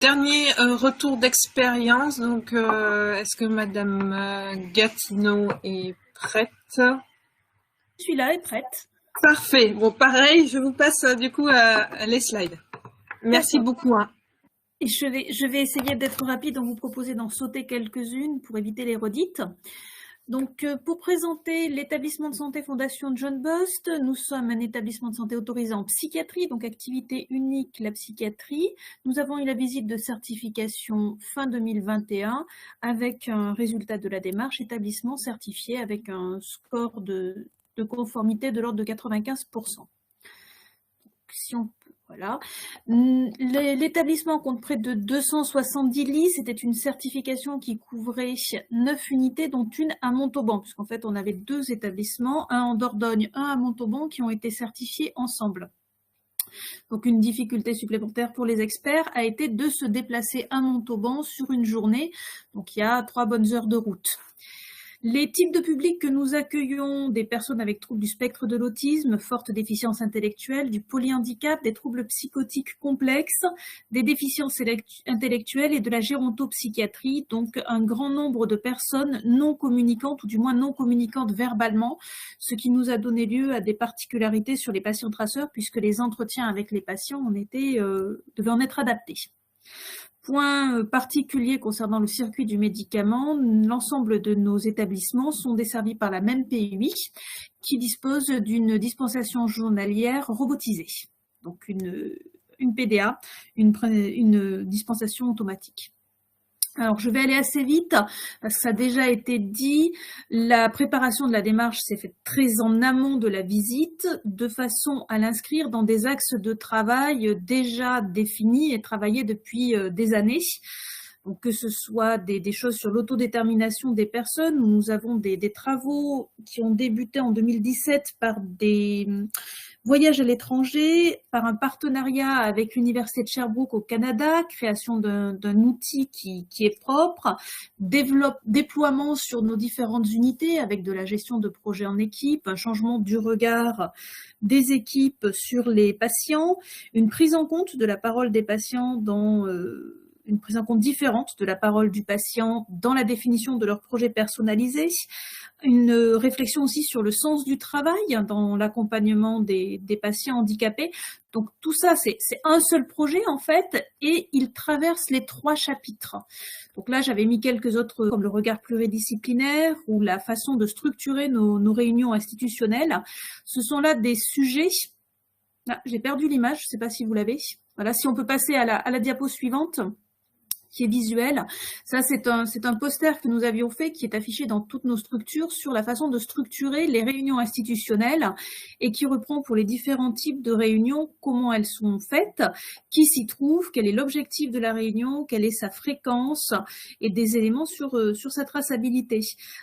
Dernier retour d'expérience, donc est-ce que Madame Gatineau est prête? Celui-là est prête. Parfait. Bon, pareil, je vous passe du coup les slides. Merci beaucoup. Hein. Et je vais essayer d'être rapide en vous proposer d'en sauter quelques-unes pour éviter les redites. Donc, pour présenter l'établissement de santé Fondation John Bost, nous sommes un établissement de santé autorisé en psychiatrie, donc activité unique, la psychiatrie. Nous avons eu la visite de certification fin 2021 avec un résultat de la démarche établissement certifié avec un score de conformité de l'ordre de 95%. Si on Voilà. L'établissement compte près de 270 lits. C'était une certification qui couvrait 9 unités, dont une à Montauban, puisqu'en fait, on avait 2 établissements, un en Dordogne, un à Montauban, qui ont été certifiés ensemble. Donc, une difficulté supplémentaire pour les experts a été de se déplacer à Montauban sur une journée. Donc, il y a 3 bonnes heures de route. Les types de publics que nous accueillons, des personnes avec troubles du spectre de l'autisme, forte déficience intellectuelle, du polyhandicap, des troubles psychotiques complexes, des déficiences intellectuelles et de la gérontopsychiatrie, donc un grand nombre de personnes non communicantes ou du moins non communicantes verbalement, ce qui nous a donné lieu à des particularités sur les patients traceurs puisque les entretiens avec les patients devaient en être adaptés. Point particulier concernant le circuit du médicament, l'ensemble de nos établissements sont desservis par la même PUI qui dispose d'une dispensation journalière robotisée, donc une PDA, une dispensation automatique. Alors, je vais aller assez vite, parce que ça a déjà été dit. La préparation de la démarche s'est faite très en amont de la visite, de façon à l'inscrire dans des axes de travail déjà définis et travaillés depuis des années. Donc, que ce soit des choses sur l'autodétermination des personnes, nous avons des travaux qui ont débuté en 2017 par des voyages à l'étranger, par un partenariat avec l'Université de Sherbrooke au Canada, création d'un outil qui est propre, déploiement sur nos différentes unités avec de la gestion de projets en équipe, un changement du regard des équipes sur les patients, une prise en compte de la parole des patients dans une prise en compte différente de la parole du patient dans la définition de leur projet personnalisé, une réflexion aussi sur le sens du travail dans l'accompagnement des patients handicapés. Donc tout ça, c'est un seul projet en fait, et il traverse les 3 chapitres. Donc là, j'avais mis quelques autres comme le regard pluridisciplinaire ou la façon de structurer nos réunions institutionnelles. Ce sont là des sujets. Ah, j'ai perdu l'image, je ne sais pas si vous l'avez. Voilà, si on peut passer à la diapo suivante, qui est visuel. Ça, c'est un poster que nous avions fait, qui est affiché dans toutes nos structures sur la façon de structurer les réunions institutionnelles et qui reprend pour les différents types de réunions comment elles sont faites, qui s'y trouve, quel est l'objectif de la réunion, quelle est sa fréquence et des éléments sur sa traçabilité,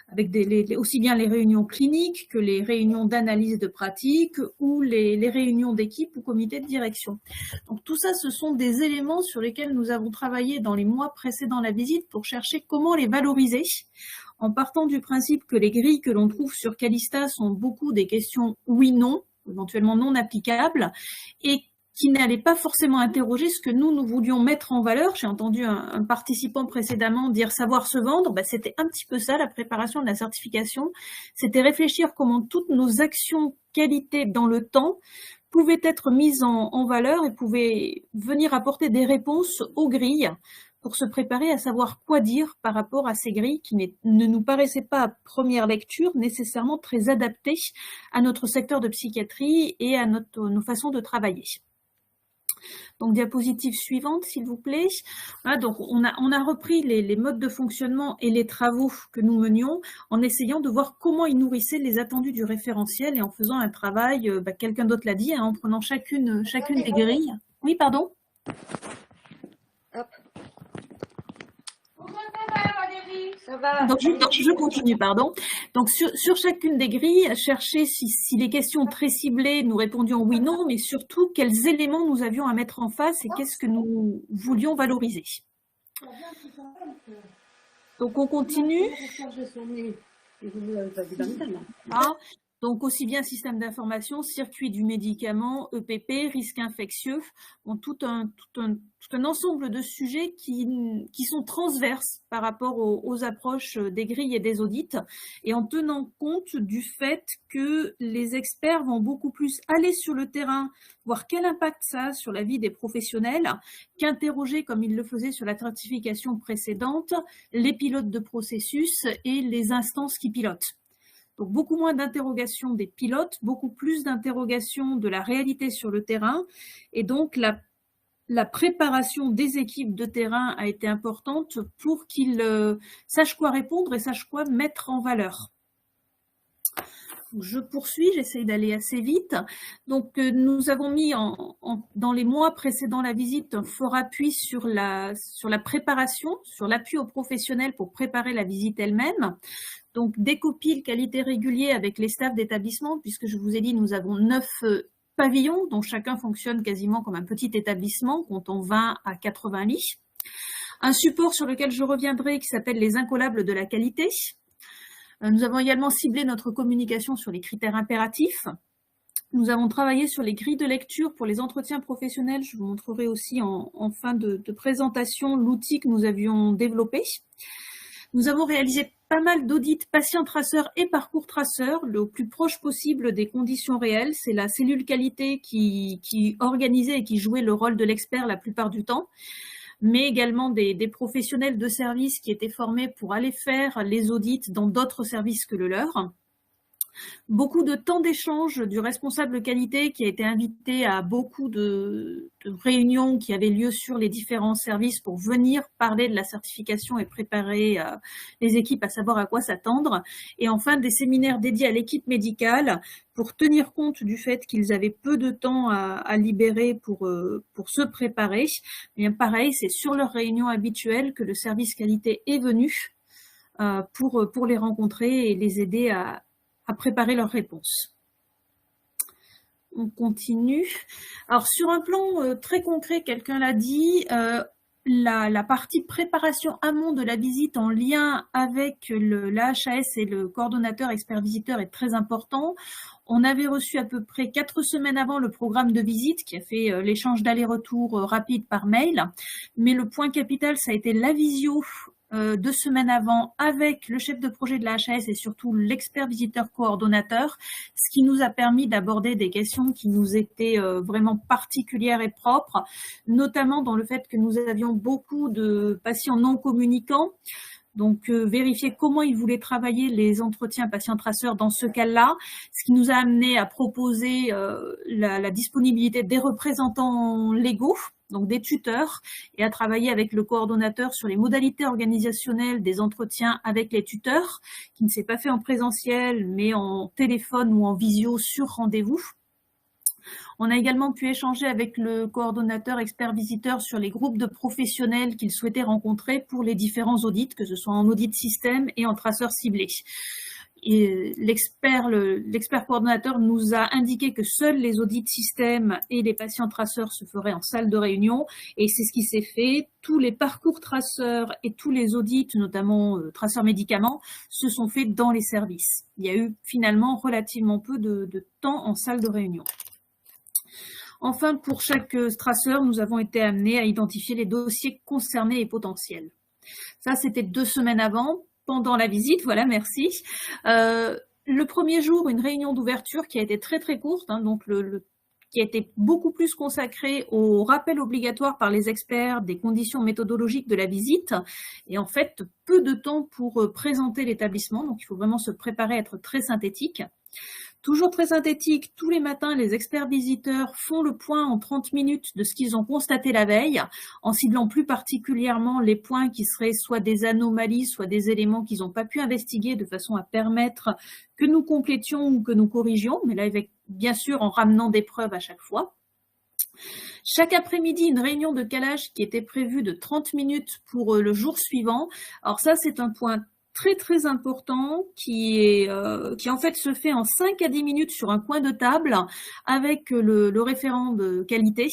avec aussi bien les réunions cliniques que les réunions d'analyse de pratique ou les réunions d'équipe ou comité de direction. Donc tout ça, ce sont des éléments sur lesquels nous avons travaillé dans les mois précédant la visite pour chercher comment les valoriser, en partant du principe que les grilles que l'on trouve sur Calista sont beaucoup des questions oui-non, éventuellement non applicables, et qui n'allaient pas forcément interroger ce que nous voulions mettre en valeur. J'ai entendu un participant précédemment dire savoir se vendre. C'était un petit peu ça, la préparation de la certification. C'était réfléchir comment toutes nos actions qualité dans le temps pouvaient être mises en valeur et pouvaient venir apporter des réponses aux grilles pour se préparer à savoir quoi dire par rapport à ces grilles qui ne nous paraissaient pas à première lecture nécessairement très adaptées à notre secteur de psychiatrie et à nos façons de travailler. Donc, diapositive suivante, s'il vous plaît. Voilà, donc, on a repris les modes de fonctionnement et les travaux que nous menions en essayant de voir comment ils nourrissaient les attendus du référentiel et en faisant un travail, quelqu'un d'autre l'a dit, en prenant chacune des grilles. Oui, pardon ? Hop. Donc, je continue, pardon. Donc, sur chacune des grilles, chercher si les questions très ciblées, nous répondions oui, non, mais surtout, quels éléments nous avions à mettre en face et qu'est-ce que nous voulions valoriser. Donc, on continue. Ah, Donc aussi bien système d'information, circuit du médicament, EPP, risque infectieux, bon, tout un ensemble de sujets qui sont transverses par rapport aux approches des grilles et des audits, et en tenant compte du fait que les experts vont beaucoup plus aller sur le terrain, voir quel impact ça a sur la vie des professionnels, qu'interroger, comme ils le faisaient sur la certification précédente, les pilotes de processus et les instances qui pilotent. Donc beaucoup moins d'interrogations des pilotes, beaucoup plus d'interrogations de la réalité sur le terrain, et donc la préparation des équipes de terrain a été importante pour qu'ils sachent quoi répondre et sachent quoi mettre en valeur. Je poursuis, j'essaye d'aller assez vite. Donc, nous avons mis dans les mois précédant la visite un fort appui sur la préparation, sur l'appui aux professionnels pour préparer la visite elle-même. Donc, des copiles qualité régulier avec les staffs d'établissement, puisque je vous ai dit, nous avons 9 pavillons, dont chacun fonctionne quasiment comme un petit établissement, comptant 20 à 80 lits. Un support sur lequel je reviendrai qui s'appelle les incollables de la qualité. Nous avons également ciblé notre communication sur les critères impératifs. Nous avons travaillé sur les grilles de lecture pour les entretiens professionnels. Je vous montrerai aussi en fin de présentation l'outil que nous avions développé. Nous avons réalisé pas mal d'audits patients traceurs et parcours traceurs, le plus proche possible des conditions réelles. C'est la cellule qualité qui organisait et qui jouait le rôle de l'expert la plupart du temps, mais également des professionnels de service qui étaient formés pour aller faire les audits dans d'autres services que le leur. Beaucoup de temps d'échange du responsable qualité qui a été invité à beaucoup de réunions qui avaient lieu sur les différents services pour venir parler de la certification et préparer les équipes à savoir à quoi s'attendre. Et enfin, des séminaires dédiés à l'équipe médicale pour tenir compte du fait qu'ils avaient peu de temps à libérer pour se préparer. Bien, pareil, c'est sur leurs réunions habituelles que le service qualité est venu pour les rencontrer et les aider à préparer leurs réponses. On continue. Alors, sur un plan très concret, quelqu'un l'a dit, la partie préparation amont de la visite en lien avec l'AHAS et le coordonnateur expert-visiteur est très important. On avait reçu à peu près 4 semaines avant le programme de visite qui a fait l'échange d'aller-retour rapide par mail. Mais le point capital, ça a été la visio 2 semaines avant avec le chef de projet de la HAS et surtout l'expert visiteur coordonnateur, ce qui nous a permis d'aborder des questions qui nous étaient vraiment particulières et propres, notamment dans le fait que nous avions beaucoup de patients non communicants. Donc, vérifier comment ils voulaient travailler les entretiens patients-traceurs dans ce cas-là, ce qui nous a amené à proposer la disponibilité des représentants légaux, donc des tuteurs, et à travailler avec le coordonnateur sur les modalités organisationnelles des entretiens avec les tuteurs, qui ne s'est pas fait en présentiel, mais en téléphone ou en visio sur rendez-vous. On a également pu échanger avec le coordonnateur expert-visiteur sur les groupes de professionnels qu'il souhaitait rencontrer pour les différents audits, que ce soit en audit système et en traceur ciblé. Et l'expert coordonnateur nous a indiqué que seuls les audits système et les patients traceurs se feraient en salle de réunion, et c'est ce qui s'est fait. Tous les parcours traceurs et tous les audits, notamment traceurs médicaments, se sont faits dans les services. Il y a eu finalement relativement peu de temps en salle de réunion. Enfin, pour chaque traceur, nous avons été amenés à identifier les dossiers concernés et potentiels. Ça, c'était 2 semaines avant, pendant la visite, voilà, merci. Le premier jour, une réunion d'ouverture qui a été très très courte, hein, donc qui a été beaucoup plus consacrée au rappel obligatoire par les experts des conditions méthodologiques de la visite, et en fait, peu de temps pour présenter l'établissement, donc il faut vraiment se préparer à être très synthétique. Toujours très synthétique, tous les matins, les experts visiteurs font le point en 30 minutes de ce qu'ils ont constaté la veille, en ciblant plus particulièrement les points qui seraient soit des anomalies, soit des éléments qu'ils n'ont pas pu investiguer de façon à permettre que nous complétions ou que nous corrigions, mais là, avec, bien sûr, en ramenant des preuves à chaque fois. Chaque après-midi, une réunion de calage qui était prévue de 30 minutes pour le jour suivant. Alors ça, c'est un point très très important qui en fait se fait en 5 à 10 minutes sur un coin de table avec le référent de qualité.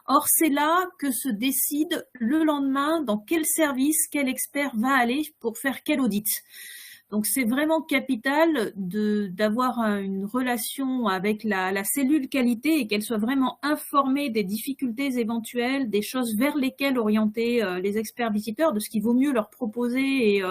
Or, c'est là que se décide le lendemain dans quel service, quel expert va aller pour faire quel audit. Donc c'est vraiment capital d'avoir une relation avec la cellule qualité et qu'elle soit vraiment informée des difficultés éventuelles, des choses vers lesquelles orienter les experts visiteurs, de ce qu'il vaut mieux leur proposer et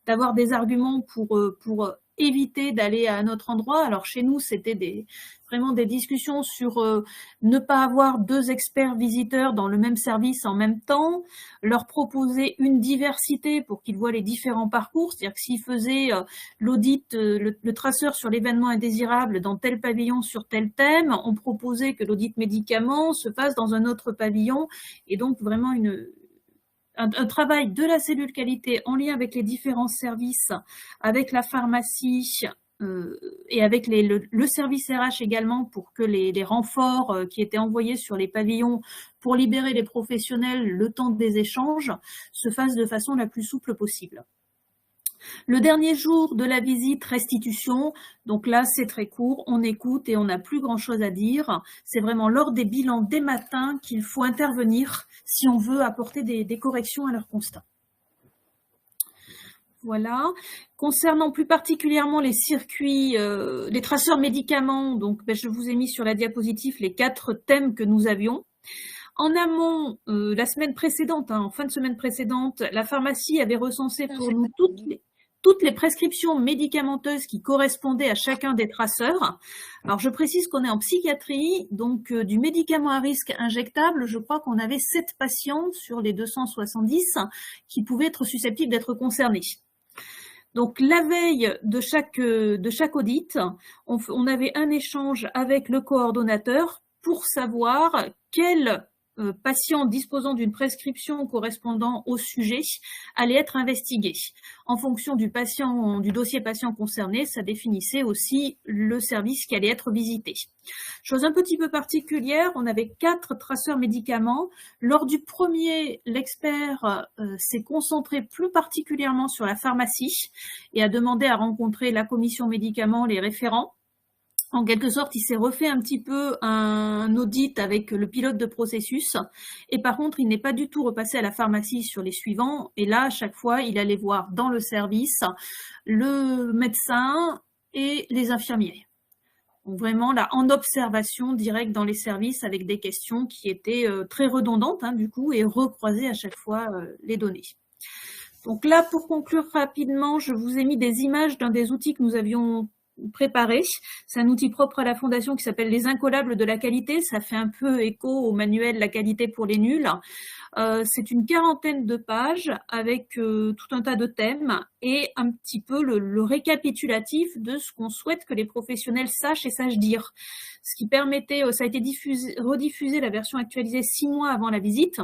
d'avoir des arguments pour éviter d'aller à un autre endroit. Alors chez nous, c'était vraiment des discussions sur ne pas avoir 2 experts visiteurs dans le même service en même temps, leur proposer une diversité pour qu'ils voient les différents parcours, c'est-à-dire que s'ils faisaient l'audit, le traceur sur l'événement indésirable dans tel pavillon sur tel thème, on proposait que l'audit médicament se fasse dans un autre pavillon, et donc vraiment un travail de la cellule qualité en lien avec les différents services, avec la pharmacie et avec le service RH également, pour que les renforts qui étaient envoyés sur les pavillons pour libérer les professionnels le temps des échanges se fassent de façon la plus souple possible. Le dernier jour de la visite, restitution. Donc là, c'est très court, on écoute et on n'a plus grand-chose à dire. C'est vraiment lors des bilans des matins qu'il faut intervenir si on veut apporter des corrections à leur constat. Voilà. Concernant plus particulièrement les circuits, les traceurs médicaments, donc je vous ai mis sur la diapositive les 4 thèmes que nous avions. En amont, la semaine précédente, en fin de semaine précédente, la pharmacie avait recensé pour nous toutes les prescriptions médicamenteuses qui correspondaient à chacun des traceurs. Alors, je précise qu'on est en psychiatrie, donc du médicament à risque injectable, je crois qu'on avait 7 patients sur les 270 qui pouvaient être susceptibles d'être concernés. Donc, la veille de chaque audit, on avait un échange avec le coordonnateur pour savoir quel patient disposant d'une prescription correspondant au sujet allait être investigué. En fonction du dossier patient concerné, ça définissait aussi le service qui allait être visité. Chose un petit peu particulière, on avait 4 traceurs médicaments. Lors du premier, l'expert s'est concentré plus particulièrement sur la pharmacie et a demandé à rencontrer la commission médicaments, les référents. En quelque sorte, il s'est refait un petit peu un audit avec le pilote de processus, et par contre, il n'est pas du tout repassé à la pharmacie sur les suivants, et là, à chaque fois, il allait voir dans le service le médecin et les infirmiers. Donc vraiment, là, en observation directe dans les services, avec des questions qui étaient très redondantes, du coup, et recroiser à chaque fois les données. Donc là, pour conclure rapidement, je vous ai mis des images d'un des outils que nous avions préparé. C'est un outil propre à la Fondation qui s'appelle les incollables de la qualité. Ça fait un peu écho au manuel La qualité pour les nuls. C'est une 40aine de pages avec tout un tas de thèmes et un petit peu le récapitulatif de ce qu'on souhaite que les professionnels sachent et sachent dire. Ce qui permettait, ça a été rediffusé, la version actualisée 6 mois avant la visite.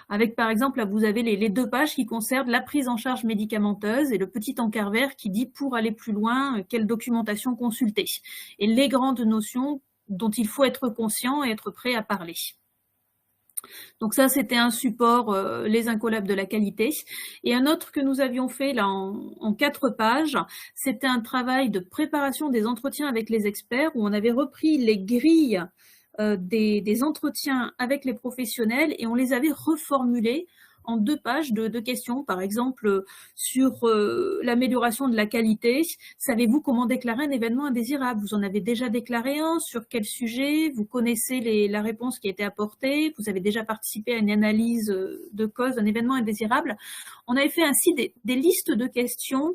Avec par exemple, là vous avez les 2 pages qui concernent la prise en charge médicamenteuse et le petit encart vert qui dit pour aller plus loin, quelle documentation consulter. Et les grandes notions dont il faut être conscient et être prêt à parler. Donc ça, c'était un support, les incollables de la qualité. Et un autre que nous avions fait là en 4 pages, c'était un travail de préparation des entretiens avec les experts où on avait repris les grilles des entretiens avec les professionnels et on les avait reformulés en 2 pages de questions, par exemple sur l'amélioration de la qualité. Savez-vous comment déclarer un événement indésirable? Vous en avez déjà déclaré un? Sur quel sujet? Vous connaissez la réponse qui a été apportée? Vous avez déjà participé à une analyse de cause d'un événement indésirable? On avait fait ainsi des listes de questions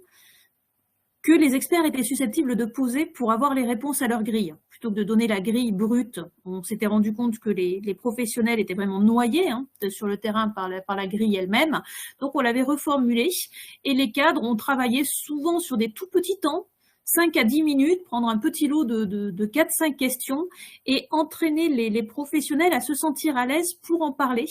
que les experts étaient susceptibles de poser pour avoir les réponses à leur grille. Plutôt que de donner la grille brute, on s'était rendu compte que les professionnels étaient vraiment noyés sur le terrain par la grille elle-même. Donc on l'avait reformulée et les cadres ont travaillé souvent sur des tout petits temps, 5 à 10 minutes, prendre un petit lot de 4-5 questions et entraîner les professionnels à se sentir à l'aise pour en parler.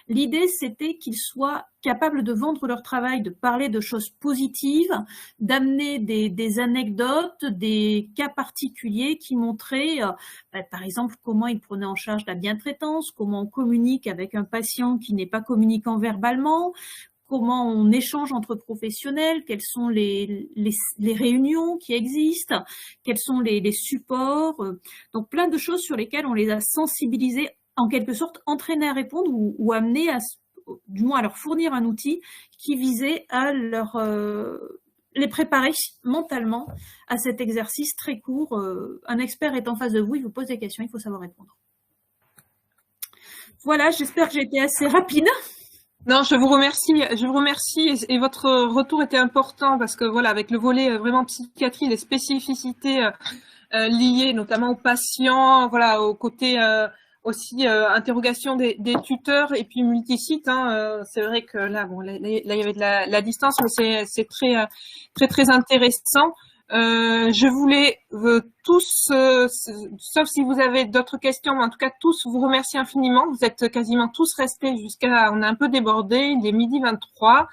L'idée, c'était qu'ils soient capables de vendre leur travail, de parler de choses positives, d'amener des anecdotes, des cas particuliers qui montraient, par exemple, comment ils prenaient en charge la bientraitance, comment on communique avec un patient qui n'est pas communicant verbalement, comment on échange entre professionnels, quelles sont les réunions qui existent, quels sont les supports. Donc plein de choses sur lesquelles on les a sensibilisés, en quelque sorte entraînés à répondre ou amenés du moins à leur fournir un outil qui visait à leur les préparer mentalement à cet exercice très court. Un expert est en face de vous, il vous pose des questions, il faut savoir répondre. Voilà, j'espère que j'ai été assez rapide. Non, je vous remercie et votre retour était important parce que voilà, avec le volet vraiment psychiatrie, les spécificités liées notamment aux patients, voilà, au côté aussi interrogation des tuteurs et puis multisite. Hein, c'est vrai que là, bon, là, il y avait de la distance, mais c'est très intéressant. Je voulais tous, sauf si vous avez d'autres questions, mais en tout cas tous vous remercier infiniment. Vous êtes quasiment tous restés jusqu'à, on a un peu débordé, il est midi 23.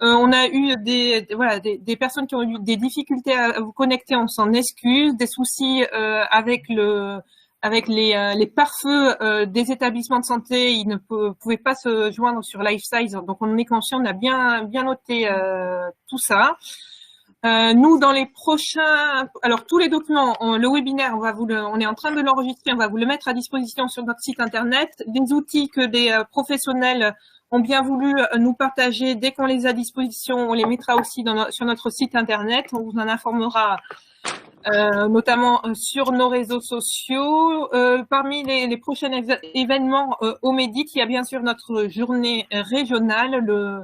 On a eu des personnes qui ont eu des difficultés à vous connecter, on s'en excuse, des soucis avec les pare-feux des établissements de santé, ils ne pouvaient pas se joindre sur LifeSize, donc on est conscient, on a bien noté tout ça. Nous, dans les prochains, alors tous les documents, le webinaire, on est en train de l'enregistrer, on va vous le mettre à disposition sur notre site internet. Des outils que des professionnels ont bien voulu nous partager, dès qu'on les a à disposition, on les mettra aussi sur notre site internet. On vous en informera notamment sur nos réseaux sociaux. Parmi les prochains événements au Médic, il y a bien sûr notre journée régionale, le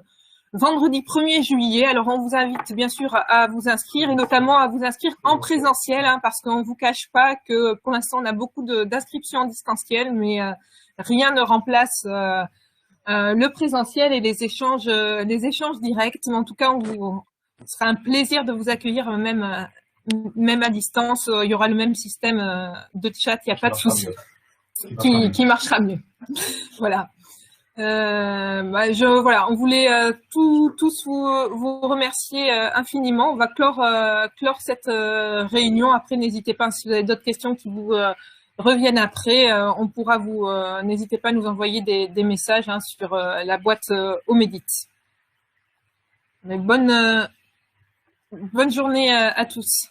vendredi 1er juillet. Alors, on vous invite bien sûr à vous inscrire et notamment à vous inscrire en présentiel, hein, parce qu'on ne vous cache pas que pour l'instant, on a beaucoup d'inscriptions en distanciel, mais rien ne remplace le présentiel et les échanges directs. Mais en tout cas, ce sera un plaisir de vous accueillir même à distance. Il y aura le même système de chat, il n'y a pas de souci, qui marchera mieux. Voilà. On voulait tous vous remercier infiniment. On va clore cette réunion. Après, n'hésitez pas, si vous avez d'autres questions qui vous reviennent après, on pourra n'hésitez pas à nous envoyer des messages hein, sur la boîte au Médit. Bonne journée à tous.